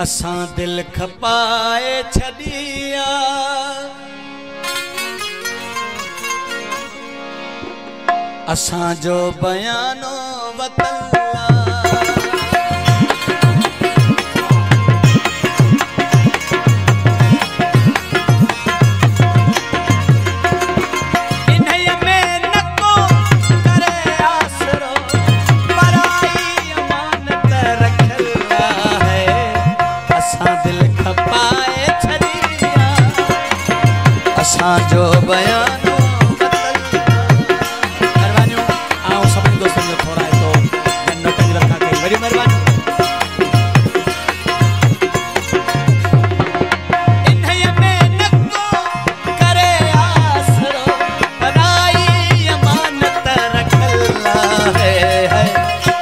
असां दिल खपाए छड़िया असां जो बयानो वतल्ला इन्हें में नको करे आसरो पराई अमानत रखला है असां दिल खपाए छड़िया असां जो बयानो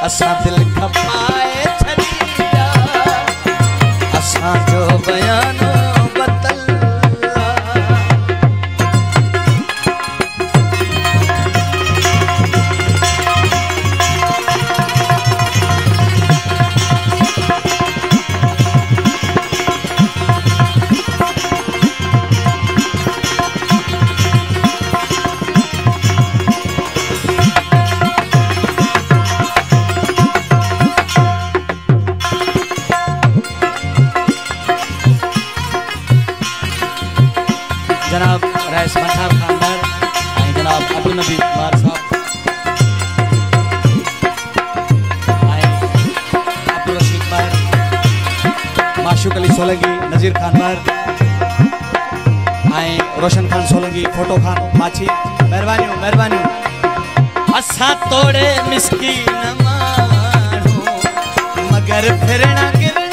असां दिल खपाए छड़िया असां जो बयानो बतल्ला जनाब रईस मंठार खानदार जनाब अब्दुल नबी बार साहब अब्दुल रशीद बार माशूक अली सोलंकी नज़ीर खान बार रोशन खान सोलंकी फोटो खान माछी मेहरबानियों मेहरबानियों असां तोड़े मिस्कीन माण्हू मगर फिरणा गिरणा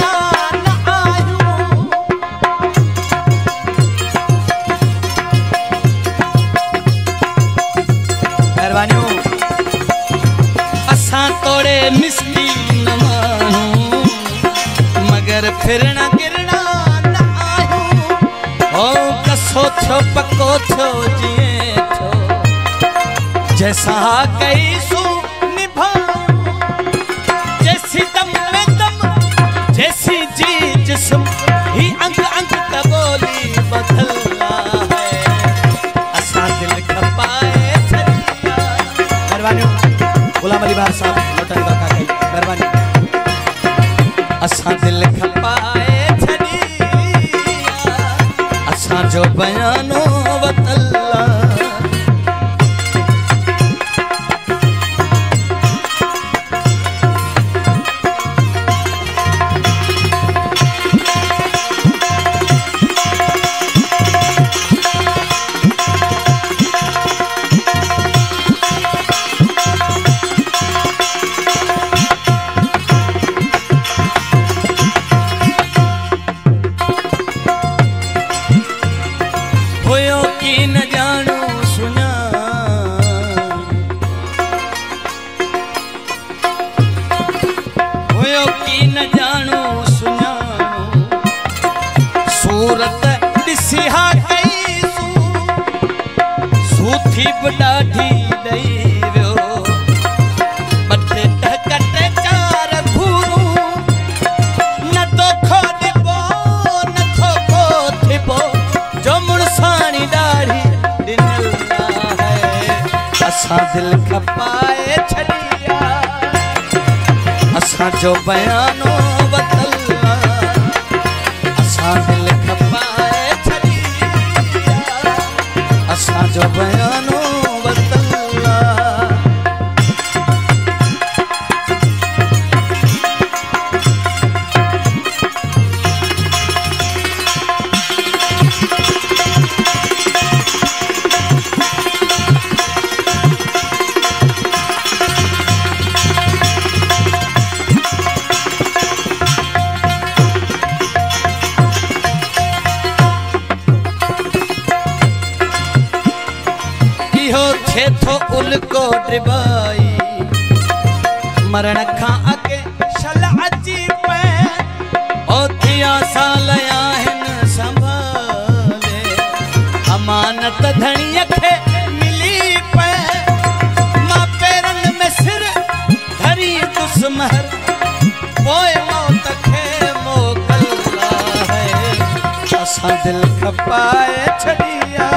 असां तोड़े मिस्कीन माण्हू मगर फिरणा गिरणा न आहियूं ओ कसो थियो पको थियो जीअं थियो जैसा कईसू निभाऊं जैसी दम में दम जैसी जी जिस्म ही अंग अंग का बोली बदलना है असां दिल खपाए छड़िया मेहरबानियों गुलाम अली बार साहब लौटा का कई मेहरबानी असां दिल खपाए छड़िया असां जो बयानो वतल्ला न जानो सुना होयो की न जानो सुना सूरत ॾिसी हा कई सूथी बडाढी ॾई वियो ॿटे टहकटे चार घूरूं न तो खो ॾिबो न थो को थिबो जो मुड़साणी ॾाढ़ी असां दिल खपाए छड़िया असां जो बयानो बतल्ला असां दिल खपाए छड़िया असां जो बयानो बतल्ला थे थो उल्को ड्रिबाई मरण खां अगे शल अची पे ओ थिया साल आहिनि संभाले अमानत धणीअ खे मिली पे मां पेरनि में सिर धरी दुस महर पोइ मौत खे मोकल दिल खपाए छड़िया